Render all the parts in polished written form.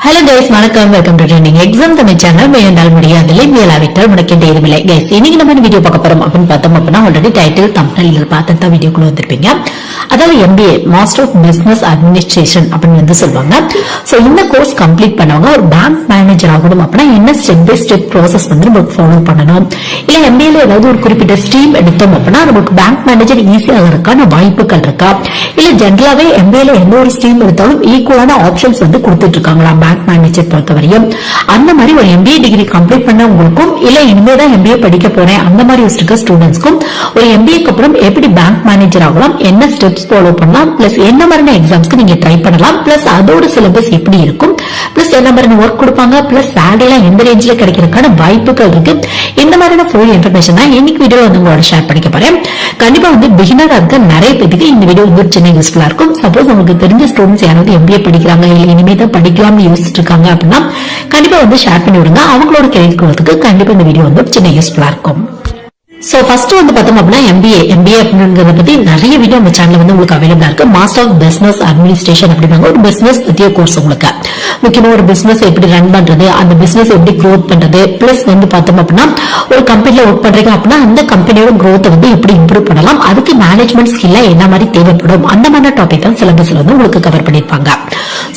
Hello guys, வணக்கம். Welcome to trending exam Tamil channel. முயன்றால் முடியாதில்லை, முயலாவிட்டால் முடக்கின்ற இதுவில்லை. Guys, இன்னைக்கு நம்ம வீடியோ பார்க்க போறோம் அப்படின்னு பார்த்தோம் அப்படின்னா ஆல்ரெடி டைட்டில் தம்ப்நெயில் பார்த்து வீடியோக்குள்ள வந்திருப்பீங்க. அதாவது MBA master of business administration அப்படின்னு வந்து சொல்லுவாங்க. சோ இந்த கோர்ஸ் கம்ப்ளீட் பண்ணவங்க ஒரு பேங்க் மேனேஜர் ஆகணும் அப்படின்னா என்ன ஸ்டெப் பை ஸ்டெப் ப்ராசஸ் வந்து நம்ம ஃபாலோ பண்ணணும், இல்ல MBAல ஏதாவது ஒரு குறிப்பிட்ட ஸ்ட்ரீம் எடுத்தோம் அப்படின்னா நமக்கு பேங்க் மேனேஜர் ஈஸியாக இருக்கான வாய்ப்புகள் இருக்கா, இல்ல ஜென்ரலாவே MBAல எந்த ஒரு ஸ்ட்ரீம் எடுத்தாலும் ஈக்குவலான ஆப்ஷன்ஸ் வந்து கொடுத்துட்டு இருக்காங்களா பேங்க் மேனேஜர் பொறுத்தவரையும். அந்த மாதிரி ஒரு MBA டிகிரி கம்ப்ளீட் பண்ணவங்களுக்கும் இல்ல இனிமேதான் MBA படிக்க போறேன் அந்த மாதிரி இருக்க ஸ்டூடெண்ட்ஸ்க்கும் ஒரு MBAக்கு அப்புறம் எப்படி பேங்க் மேனேஜர் ஆகலாம், என்ன ஸ்டெப்ஸ் ஃபாலோ பண்ணலாம், பிளஸ் என்ன மாதிரியான எக்ஸாம்ஸ்க்கு நீங்க ட்ரை பண்ணலாம், பிளஸ் அதோட சிலபஸ் எப்படி இருக்கும், பிளஸ் என்ன மாதிரி ஒர்க் கொடுப்பாங்க, பிளஸ் சேலரி எந்த ரேஞ்சில கிடைக்கிறதுக்கான வாய்ப்புகள் இருக்கு, இந்த மாதிரியான ஃபுல் இன்ஃபர்மேஷன் தான் இன்னைக்கு வீடியோ வந்து உங்களோட ஷேர் பண்ணிக்க போறேன். கண்டிப்பா வந்து பிகினரா இருக்க நிறைய பேருக்கு இந்த வீடியோ வந்து சின்ன யூஸ்ஃபுல்லா இருக்கும். சப்போஸ் உங்களுக்கு தெரிஞ்ச ஸ்டூடெண்ட்ஸ் யாராவது MBA படிக்கிறாங்க இல்ல இனிமே தான் படிக்கலாம்னு யோசிச்சுட்டு இருக்காங்க அப்படின்னா கண்டிப்பா வந்து ஷேர் பண்ணி விடுங்க. அவங்களோட கேள்வி கொடுக்கிறதுக்கு கண்டிப்பா இந்த வீடியோ வந்து சின்ன யூஸ்ஃபுல்லா இருக்கும். சோ ஃபர்ஸ்ட் வந்து பார்த்தோம் அப்படின்னா MBA அப்படிங்கறத பத்தி நிறைய வீடியோ நம்ம சேனல்ல வந்து உங்களுக்கு அவைலபிளா இருக்கு. மாஸ்டர் ஆஃப் பிசினஸ் அட்மினிஸ்ட்ரேஷன் அப்படிங்க ஒரு பிசினஸ் பத்திய கோர்ஸ். உங்களுக்கு முக்கியமா ஒரு பிசினஸ் எப்படி ரன் பண்றது, அந்த பிசினஸ் எப்படி க்ரோத் பண்றது, பிளஸ் வந்து பார்த்தோம் அப்படின்னா ஒரு கம்பெனில ஒர்க் பண்றீங்க அப்படின்னா அந்த கம்பெனியோட க்ரோத் வந்து எப்படி இம்ப்ரூவ் பண்ணலாம், அதுக்கு மேனேஜ்மெண்ட் ஸ்கில்ல என்ன மாதிரி தேவைப்படும், அந்த மாதிரி டாபிக் தான் சிலபஸ்ல வந்து உங்களுக்கு கவர் பண்ணிருப்பாங்க.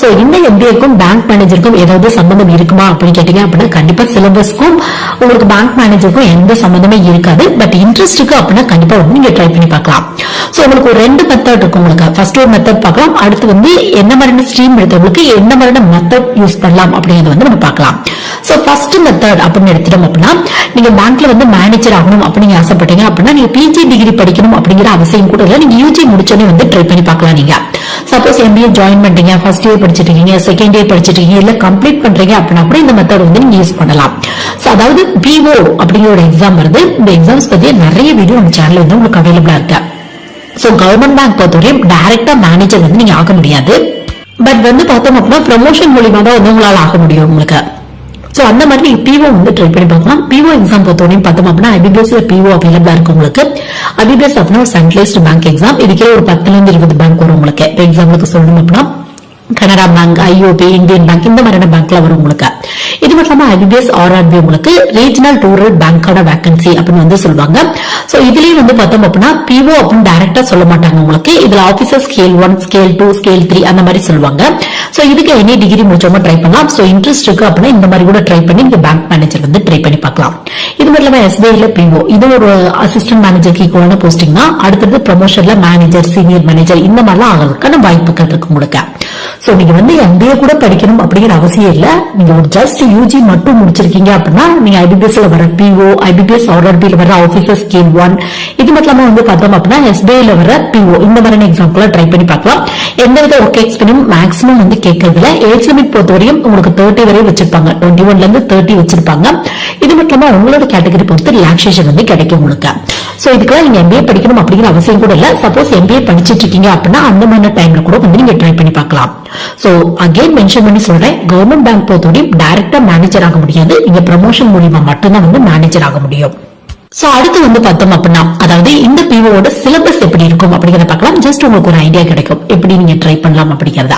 சோ இந்த MBAக்கும் பேங்க் மேனேஜருக்கும் ஏதாவது சம்பந்தம் இருக்குமா அப்படின்னு கேட்டீங்க அப்படின்னா கண்டிப்பா சிலபஸ்க்கும் உங்களுக்கு பேங்க் மேனேஜருக்கும் எந்த சம்பந்தமே இருக்காது. பட் இன்ட்ரெஸ்ட் இருக்கு அப்படின்னா கண்டிப்பா வந்து நீங்க ட்ரை பண்ணி பார்க்கலாம். சோ உங்களுக்கு ஒரு ரெண்டு மெத்தட் இருக்கும். உங்களுக்கு ஃபர்ஸ்ட் ஒரு மெத்தட் பார்க்கலாம், அடுத்து வந்து என்ன மாதிரியான ஸ்ட்ரீம் எடுத்தவங்களுக்கு என்ன மாதிரியான மெத்தட் யூஸ் பண்ணலாம் அப்படிங்கறது வந்து நம்ம பார்க்கலாம். சோ ஃபர்ஸ்ட் மெத்தட் அப்படின்னு எடுத்துட்டோம் அப்படின்னா நீங்க பேங்க்ல வந்து மேனேஜர் ஆகணும் அப்படின்னு ஆசைப்பட்டீங்க அப்படின்னா நீங்க PG டிகிரி படிக்கணும் அப்படிங்கிற அவசியம் கூட இல்லை. நீங்க UG முடிச்சோடனே வந்து ட்ரை பண்ணி பார்க்கலாம். நீங்க சப்போஸ் MBA ஜாயின் பண்றீங்க, ஃபர்ஸ்ட் இயர் படிச்சிட்டு இருக்கீங்க, செகண்ட் இயர் படிச்சிட்டு இருக்கீங்க, இல்ல கம்ப்ளீட் பண்றீங்க அப்படின்னா கூட இந்த மெத்தட் வந்து நீங்க யூஸ் பண்ணலாம். அதாவது PO அப்படிங்கிற ஒரு எக்ஸாம் வருது. இந்த எக்ஸாம்ஸ் பத்தி நிறைய வீடியோ நம்ம சேனல்ல வந்து உங்களுக்கு அவைலபிளா இருக்கு. சோ கவர்மெண்ட் பேங்க் பொறுத்தவரையும் டைரக்டா மேனேஜர் வந்து நீங்க ஆக முடியாது. பட் வந்து பார்த்தோம் அப்படின்னா ப்ரமோஷன் மூலியமா தான் வந்து உங்களால ஆக முடியும் உங்களுக்கு. சோ அந்த மாதிரி நீங்க PO வந்து ட்ரை பண்ணி பார்க்கலாம். PO எக்ஸாம் பொறுத்தவரையும் பார்த்தோம் அப்படின்னா IBPSல PO அவைலபிளா இருக்கு உங்களுக்கு. IBPS அப்படின்னா ஒரு சென்ட்ரலைஸ்டு பேங்க் எக்ஸாம். இதுக்கே ஒரு 10ல இருந்து 20 பேங்க் வரும் உங்களுக்கு. எக்ஸாம்பிளுக்கு சொல்லணும் அப்படின்னா Canara bank, IOB, Indian bank, இந்த மாதிரியான பேங்க்ல வரும் உங்களுக்கு. இது மட்டும் இல்லாம IBPS RRB உங்களுக்கு ரீஜனல் ரூரல் பேங்கோட வேகன்சி அப்படின்னு வந்து சொல்லுவாங்க. சோ இதுலயும் வந்து பார்த்தோம் அப்படின்னா PO அப்படின்னு டைரக்டா சொல்ல மாட்டாங்க உங்களுக்கு. இதுல ஆபீசர் ஸ்கேல் 1, ஸ்கேல் 2, ஸ்கேல் 3 அந்த மாதிரி சொல்லுவாங்க. சோ இதுக்கு எனி டிகிரி முடிச்சவங்க ட்ரை பண்ணலாம். சோ இன்ட்ரெஸ்ட் இருக்கு அப்படின்னா இந்த மாதிரி கூட ட்ரை பண்ணி நீங்க பேங்க் மேனேஜர் வந்து ட்ரை பண்ணி பார்க்கலாம். இது மட்டும் இல்லாம SBIல PO இது ஒரு அசிஸ்டன்ட் மேனேஜருக்கு ஈக்குவலான போஸ்டிங் தான். அடுத்தது ப்ரமோஷன்ல மேனேஜர், சீனியர் மேனேஜர் இந்த மாதிரிலாம் ஆகிறதுக்கான வாய்ப்புகள் இருக்கு உங்களுக்கு. சோ நீங்க வந்து MBA கூட படிக்கணும் அப்படிங்கிற அவசியம் இல்ல. நீங்க ஒரு ஜஸ்ட் UG மட்டும் முடிச்சிருக்கீங்க அப்படின்னா நீங்க IBPSல வர PO, IBPS RRBல வர ஆபீசர் ஸ்கேல் 1 இது மட்டும் இல்லாம வந்து பார்த்தோம் அப்படின்னா SBIல வர PO இந்த மாதிரியான எக்ஸாம்பிள ட்ரை பண்ணி பார்க்கலாம். எந்தவித ஒர்க் எக்ஸ்பீரியன்ஸ் மேக்ஸிமம் வந்து கேட்கறதுல ஏஜ் லிமிட் பொறுத்தவரையும் உங்களுக்கு 30 வரை வச்சிருப்பாங்க. 21ல இருந்து 30 வச்சிருப்பாங்க. இது மட்டும் இல்லாம உங்களோட கேட்டகரி பொறுத்து ரிலாக்சேஷன் வந்து கிடைக்கும் உங்களுக்கு. சோ இதுக்கெல்லாம் நீங்க MBA படிக்கணும் அப்படிங்கிற அவசியம் கூட இல்ல. சப்போஸ் MBA படிச்சிட்டு இருக்கீங்க அப்படின்னா அந்த மாதிரி டைம்ல கூட வந்து நீங்க ட்ரை பண்ணி பார்க்கலாம். சோ அகைன் மென்ஷன் பண்ணி சொல்றேன், கவர்மெண்ட் பேங்க் பொறுத்தவரையும் டைரக்டா மேனேஜர் ஆக முடியாது. நீங்க ப்ரமோஷன் மூலியமா மட்டும்தான் வந்து மேனேஜர் ஆக முடியும். சோ அடுத்து வந்து பார்த்தோம் அப்படின்னா அதாவது இந்த POவோட சிலபஸ் எப்படி இருக்கும் அப்படிங்கறத பார்க்கலாம். ஜஸ்ட் உங்களுக்கு ஒரு ஐடியா கிடைக்கும் எப்படி நீங்க ட்ரை பண்ணலாம் அப்படிங்கறத.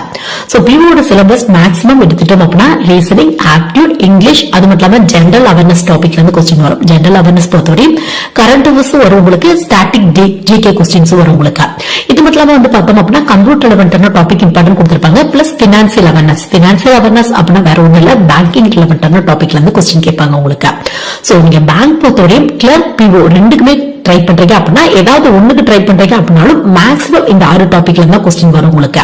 சோ POவோட சிலபஸ் மேக்ஸிமம் எடுத்துட்டோம் அப்படின்னா ரீசனிங், ஆப்டிடியூட், இங்கிலீஷ், அது மட்டும் இல்லாம ஜெனரல் அவேர்னஸ் டாபிக்ல இருந்து கொஸ்டின் வரும். ஜெனரல் அவேர்னஸ் பொறுத்தவரையும் கரண்ட் அஃபேர்ஸ் வரும் உங்களுக்கு, ஸ்டாட்டிக் GK கொஸ்டின்ஸ் வரும் உங்களுக்கு. இது மட்டும் இல்லாம வந்து பார்த்தோம் அப்படின்னா கம்ப்யூட்டர் ரிலவென்டான டாபிக் இம்பார்ட்டன்ட் கொடுத்திருப்பாங்க. Plus financial awareness. Financial awareness அப்படின்னா வேற ஒண்ணும் இல்ல, பேங்கிங் ரிலவென்டான டாபிக்ல இருந்து கொஸ்டின் கேட்பாங்க உங்களுக்கு. சோ நீங்க பேங்க் பொறுத்தவரையும் கிளர்க், PO ரெண்டுக்குமே ட்ரை பண்றீங்க அப்படின்னா ஏதாவது ஒண்ணுக்கு ட்ரை பண்றீங்க அப்படின்னாலும் மேக்ஸிமம் இந்த 6 டாபிக்ல இருந்தா கொஸ்டின் வரும் உங்களுக்கு.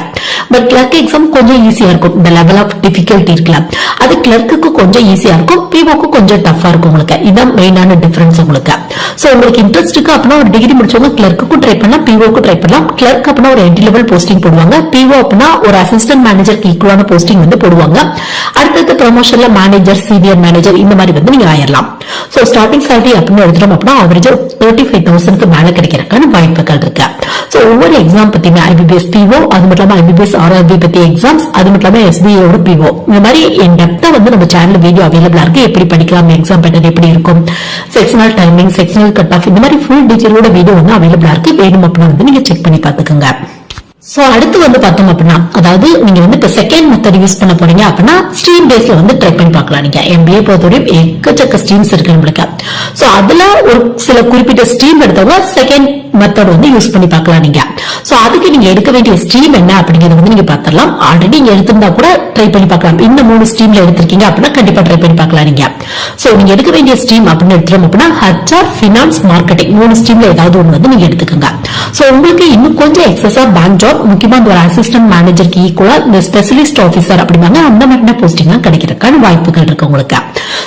பட் கிளர்க் எக்ஸாம் கொஞ்சம் ஈஸியா இருக்கும். இந்த லெவல் ஆஃப் டிஃபிகல்ட்டி இருக்குல்ல அது கிளர்க்கு கொஞ்சம் ஈஸியா இருக்கும், POக்கு கொஞ்சம் டஃபா இருக்கும் உங்களுக்கு. இதான் மெயினான டிஃபரன்ஸ் உங்களுக்கு. சோ உங்களுக்கு இன்ட்ரெஸ்ட் இருக்கு அப்படின்னா ஒரு டிகிரி முடிச்சவங்க கிளர்க்குக்கும் ட்ரை பண்ணலாம், POக்கும் ட்ரை பண்ணலாம். கிளர்க் அப்படின்னா ஒரு என்ட்ரி லெவல் போஸ்டிங் போடுவாங்க. PO அப்படின்னா ஒரு அசிஸ்டன்ட் மேனேஜருக்கு ஈக்குவலான போஸ்டிங் வந்து போடுவாங்க. அடுத்தது ப்ரமோஷன்ல மேனேஜர், சீனியர் மேனேஜர் இந்த மாதிரி வந்து நீங்க ஆயிரலாம். சோ ஸ்டார்டிங் சேலரி அப்படின்னு எடுத்துட்டோம் அப்படின்னா அவரேஜா 35,000க்கு மேல கிடைக்கிறதுக்கான வாய்ப்புகள் இருக்கு. சோ ஒவ்வொரு எக்ஸாம் பத்தியுமே IBPS PO, அது மட்டும் இல்லாம IBPS RRB பத்தி எக்ஸாம்ஸ், அது மட்டும் இல்லாம SBIயோட PO இந்த மாதிரி என் டெப்தா வந்து நம்ம சேனல் வீடியோ அவைலபிளா இருக்கு. எப்படி படிக்கலாம், எக்ஸாம் பேட்டர்ன் எப்படி இருக்கும், sectional timing, sectional cut off இந்த மாதிரி ஃபுல் டீடைலோட வீடியோ வந்து அவைலபிளா இருக்கு. வேணும் அப்படின்னா வந்து நீங்க செக் பண்ணி பாத்துக்கோங்க. சோ அடுத்து வந்து பார்த்தோம் அப்படின்னா, அதாவது நீங்க வந்து இப்ப செகண்ட் மெத்தட் யூஸ் பண்ண போறீங்க அப்படின்னா ஸ்ட்ரீம் பேஸ்ல வந்து ட்ரை பண்ணி பார்க்கலாம். நீங்க MBA பொறுத்தவரையும் எக்கச்சக்க ஸ்ட்ரீம்ஸ் இருக்கு நம்மளுக்கு. சோ அதுல ஒரு சில குறிப்பிட்ட ஸ்ட்ரீம் எடுத்தவங்க செகண்ட் மெத்தட் வந்து யூஸ் பண்ணி பார்க்கலாம் நீங்க. சோ அதுக்கு நீங்க எடுக்க வேண்டிய ஸ்ட்ரீம் என்ன அப்படிங்கறது வந்து நீங்க பாத்திரலாம். ஆல்ரெடி நீங்க எடுத்திருந்தா கூட ட்ரை பண்ணி பார்க்கலாம். இந்த 3 ஸ்ட்ரீம்ல எடுத்திருக்கீங்க அப்படின்னா கண்டிப்பா ட்ரை பண்ணி பார்க்கலாம் நீங்க. சோ நீங்க எடுக்க வேண்டிய ஸ்ட்ரீம் அப்படின்னு எடுத்துறோம் அப்படின்னா HR, ஃபினான்ஸ், மார்க்கெட்டிங் 3 ஸ்ட்ரீம்ல ஏதாவது ஒன்று வந்து நீங்க எடுத்துக்கோங்க. சோ உங்களுக்கு இன்னும் கொஞ்சம் எக்ஸஸா பேங்க் ஜாப், முக்கியமா ஒரு அசிஸ்டன்ட் மேனேஜருக்கு ஈக்குவலா இந்த ஸ்பெஷலிஸ்ட் ஆபீசர் அப்படிங்க அந்த மாதிரி போஸ்டிங் கிடைக்கிறதுக்கான வாய்ப்புகள் இருக்கு உங்களுக்கு.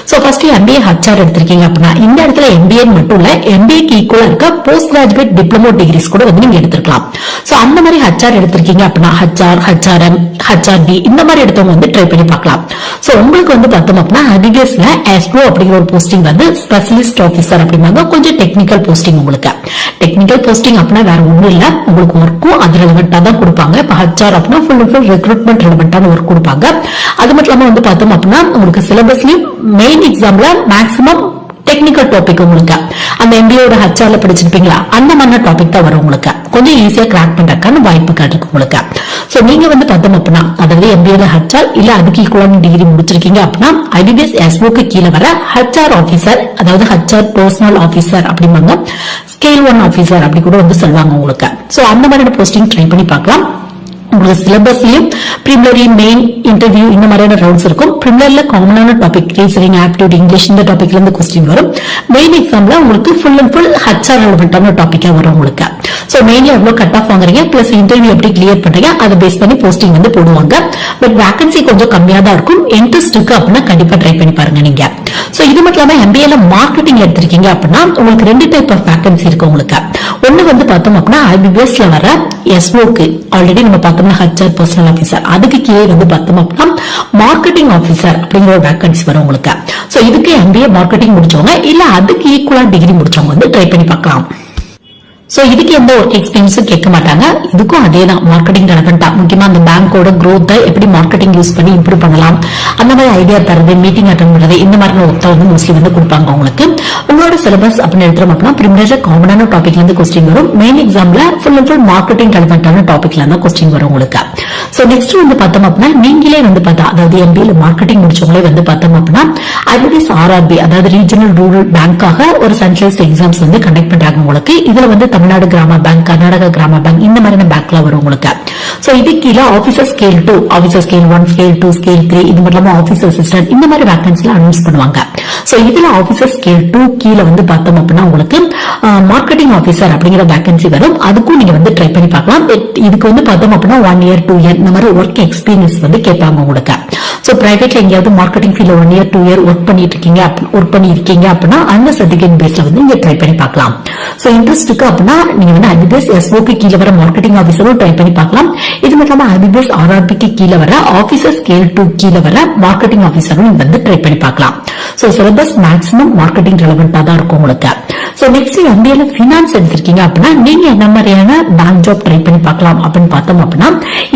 சோ ஃபர்ஸ்ட் MBA HR எடுத்திருக்கீங்க அப்படின்னா இந்த இடத்துல MBA மட்டும் இல்ல, MBA க்கு ஈக்குவலா இருக்க போஸ்ட் கிராஜுவேட் டிப்ளமோ டிகிரிஸ் கூட வந்து நீங்க எடுத்துக்கலாம். சோ அந்த மாதிரி HR எடுத்திருக்கீங்க அப்படின்னா HR, HRM, HRD இந்த மாதிரி எடுத்தவங்க வந்து ட்ரை பண்ணி பார்க்கலாம். சோ உங்களுக்கு வந்து பார்த்தோம் அப்படின்னா அடிகேஸ்ல எஸ்ஓ அப்படிங்கிற ஒரு போஸ்டிங் வந்து ஸ்பெஷலிஸ்ட் ஆபீசர் அப்படிங்க கொஞ்சம் டெக்னிக்கல் போஸ்டிங். உங்களுக்கு டெக்னிக்கல் போஸ்டிங் அப்படின்னா வேற ஒண்ணும் இல்ல, உங்களுக்கு ஒர்க்கும் அது ரெலவெண்டா தான் கொடுப்பாங்க. இப்ப HR அப்படின்னா ஃபுல் அண்ட் ஃபுல் ரெக்ரூட்மெண்ட் ரெலவெண்டான ஒர்க் கொடுப்பாங்க. அது மட்டும் இல்லாம வந்து பார்த்தோம் அப்படின்னா உங்களுக்கு சிலபஸ்லயும் மெயின் எக்ஸாம்ல மேக்ஸிமம் டெக்னிக்கல் டாபிக் உங்களுக்கு அந்த MBA HR படிச்சிருப்பீங்களா அந்த மாதிரி டாபிக் தான் வரும். உங்களுக்கு கொஞ்சம் ஈஸியா கிராக் பண்றதுக்கான வாய்ப்புகள் இருக்கு உங்களுக்கு. சோ நீங்க வந்து பார்த்தோம் அப்படின்னா அதாவது MBA HR இல்ல அதுக்கு ஈக்குவலான டிகிரி முடிச்சிருக்கீங்க அப்படின்னா IBPS SOக்கு கீழே வர HR ஆபீசர், அதாவது HR பர்சனல் ஆபீசர் அப்படிம்பாங்க, ஸ்கேல் 1 ஆபீசர் அப்படி கூட வந்து சொல்லுவாங்க உங்களுக்கு. சோ அந்த மாதிரியான போஸ்டிங் ட்ரை பண்ணி பார்க்கலாம். உங்களுக்கு சிலபஸ்லயும் பிரிமினரி, மெயின், இன்டர்வியூ இந்த மாதிரியான ரவுண்ட்ஸ் இருக்கும். பிரிமினரில காமனான டாபிக் ரீசனிங், ஆப்டிடியூட், இங்கிலீஷ் இந்த டாபிக்ல இருந்து கொஸ்டின் வரும். மெயின் எக்ஸாம்ல உங்களுக்கு ஃபுல் அண்ட் ஃபுல் HR ரெலவெண்டான டாபிக்கா வரும் உங்களுக்கு. சோ மெயின்ல எவ்வளவு கட் ஆஃப் வாங்குறீங்க பிளஸ் இன்டர்வியூ எப்படி கிளியர் பண்றீங்க அதை பேஸ் பண்ணி போஸ்டிங் வந்து போடுவாங்க. பட் வேகன்சி கொஞ்சம் கம்மியா தான் இருக்கும். இன்ட்ரெஸ்ட் இருக்கு அப்படின்னா கண்டிப்பா ட்ரை பண்ணி பாருங்க நீங்க. சோ இது மட்டும் இல்லாம MBAல மார்க்கெட்டிங் எடுத்திருக்கீங்க அப்படின்னா உங்களுக்கு 2 டைப் ஆஃப் வேகன்சி இருக்கு உங்களுக்கு. ஒண்ணு வந்து பார்த்தோம் அப்படின்னா IBPSல வர SOக்கு ஆல்ரெடி நம்ம பார்த்தோம்னா HR பர்சனல் ஆபீசர், அதுக்கு கீழே வந்து பார்த்தோம் அப்படின்னா மார்க்கெட்டிங் ஆபீசர் அப்படிங்கிற ஒரு வேகன்சி வரும் உங்களுக்கு. சோ இதுக்கு MBA மார்க்கெட்டிங் முடிச்சவங்க இல்ல அதுக்கு ஈக்குவலா டிகிரி முடிச்சவங்க வந்து ட்ரை பண்ணி பார்க்கலாம். சோ இதுக்கு எந்த ஒர்க் எக்ஸ்பீரியன்ஸும் கேட்க மாட்டாங்க. இதுக்கும் அதே தான் மார்க்கெட்டிங் ரெலவெண்டா, முக்கியமா அந்த பேங்கோட growth எப்படி மார்க்கெட்டிங் யூஸ் பண்ணி இம்ப்ரூவ் பண்ணலாம் அந்த மாதிரி ஐடியா தரது, மீட்டிங் அட்டெண்ட் பண்றது இந்த மாதிரி ஒர்க் வந்து மோஸ்ட்லி வந்து கொடுப்பாங்க உங்களுக்கு. உங்களோட சிலபஸ் அப்படின்னு எடுத்துறோம் அப்படின்னா பிரிமினரி காமனான டாபிக்ல இருந்து கொஸ்டின் வரும். மெயின் எக்ஸாம்ல ஃபுல் அண்ட் ஃபுல் மார்க்கெட்டிங் ரெலவெண்டான டாபிக்ல இருந்து கொஸ்டின் வரும் உங்களுக்கு. சோ நெக்ஸ்ட் வந்து பார்த்தோம் அப்படின்னா நீங்களே வந்து பார்த்தா அதாவது MBA மார்க்கெட்டிங் முடிச்சவங்களே வந்து பார்த்தோம் அப்படின்னா IBPS RRB அதாவது ரீஜனல் ரூரல் பேங்காக ஒரு சென்ட்ரலைஸ்ட் எக்ஸாம்ஸ் வந்து கண்டக்ட் பண்றாங்க உங்களுக்கு. இதுல வந்து தமிழ்நாடு கிராம பேங்க், கர்நாடகா கிராம பேங்க் இந்த மாதிரியான பேங்க்ல வரும் உங்களுக்கு. சோ இது கீழே officer scale 2, officer scale 1, scale 2, scale 3 இது மட்டும் இல்லாம ஆபீசர் அசிஸ்டன்ட் இந்த மாதிரி வேகன்சில அனௌன்ஸ் பண்ணுவாங்க. சோ இதுல ஆபீசர் ஸ்கேல் 2 கீழே வந்து பார்த்தோம் அப்படின்னா உங்களுக்கு மார்க்கெட்டிங் ஆபீசர் அப்படிங்கிற வேகன்சி வரும். அதுக்கும் நீங்க வந்து ட்ரை பண்ணி பார்க்கலாம். இதுக்கு வந்து பார்த்தோம் அப்படின்னா 1 year 2 year இந்த மாதிரி ஒர்க் எக்ஸ்பீரியன்ஸ் வந்து கேட்பாங்க உங்களுக்கு. சோ பிரைவேட்ல எங்கேயாவது மார்க்கெட்டிங் ஃபீல்ட்ல 1 year 2 year ஒர்க் பண்ணிருக்கீங்க அப்படின்னா அந்த சர்டிபிகேட் பேஸ்ல வந்து நீங்க ட்ரை பண்ணி பார்க்கலாம். சோ இன்ட்ரெஸ்ட் இருக்கு அப்படின்னா நீங்க வந்து IBPS SOக்கு கீழே வர மார்க்கெட்டிங் ஆபீசரும் ட்ரை பண்ணி பார்க்கலாம். இது மட்டும் இல்லாம IBPS RRBக்கு கீழே வர ஆபீசர் ஸ்கேல் 2 கீழே வர மார்க்கெட்டிங் ஆபீசரும் வந்து ட்ரை பண்ணி பார்க்கலாம். சோ சிலபஸ் மேக்ஸிமம் மார்க்கெட்டிங் ரெலவெண்டா தான் இருக்கும் உங்களுக்கு. சோ நெக்ஸ்ட் MBAல ஃபினான்ஸ் எடுத்திருக்கீங்க அப்படின்னா நீங்க என்ன மாதிரியான பேங்க் ஜாப் ட்ரை பண்ணி பார்க்கலாம் அப்படின்னு பார்த்தோம் அப்படின்னா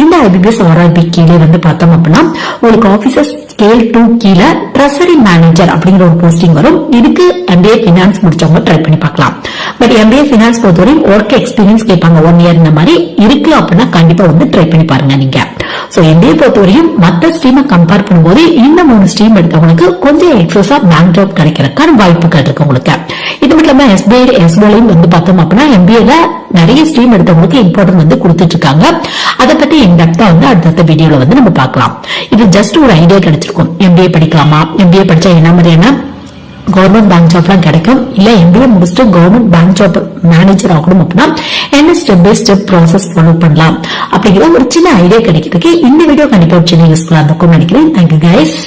இந்த IBPS RRB கீழே வந்து பார்த்தோம் அப்படின்னா உங்களுக்கு ஆபீசர் ஸ்கேல் 2 கீழே ட்ரெஸரி மேனேஜர் அப்படிங்கிற ஒரு போஸ்டிங் வரும். இதுக்கு MBA ஃபினான்ஸ் முடிச்சவங்க ட்ரை பண்ணி பார்க்கலாம். பட் MBA ஃபினான்ஸ் பொறுத்தவரையும் ஒர்க் எக்ஸ்பீரியன்ஸ் கேட்பாங்க 1 year இந்த மாதிரி இருக்கு அப்படின்னா கண்டிப்பா வந்து ட்ரை பண்ணி பாருங்க நீங்க. சோ MBA பொறுத்தவரையும் மற்ற ஸ்ட்ரீமை கம்பேர் பண்ணும்போது இந்த 3 ஸ்ட்ரீம் எடுத்தவங்களுக்கு கொஞ்சம் எக்ஸஸா பேங்க் ஜாப் கிடைக்கிறதுக்கான வாய்ப்புகள் இருக்கு உங்களுக்கு. இது மட்டும் இல்லாம SBIலையும் வந்து பார்த்தோம் அப்படின்னா MBAல நிறைய ஸ்ட்ரீம் எடுத்தவங்களுக்கு இம்பார்ட்டன்ட் வந்து கொடுத்துட்டு இருக்காங்க. அதை பத்தி இன்டெப்தா வந்து அடுத்த வீடியோல வந்து நம்ம பார்க்கலாம். இது ஜஸ்ட் ஒரு ஐடியா கிடைச்சிருக்கும். MBA படிக்கலாமா, MBA படிச்சா என்ன மாதிரியான கவர்மெண்ட் பேங்க் ஜாப்லாம் கிடைக்கும், இல்ல MBA முடிச்சுட்டு கவர்மெண்ட் பேங்க் ஜாப் மேனேஜர் ஆகணும் அப்படின்னா என்ன step by step process follow பண்ணலாம் அப்படிங்கிற ஒரு சின்ன ஐடியா கிடைக்கிறதுக்கு இந்த வீடியோ கண்டிப்பா சின்ன யூஸ்ஃபுல்லா இருக்கும் நினைக்கிறேன். Thank you guys.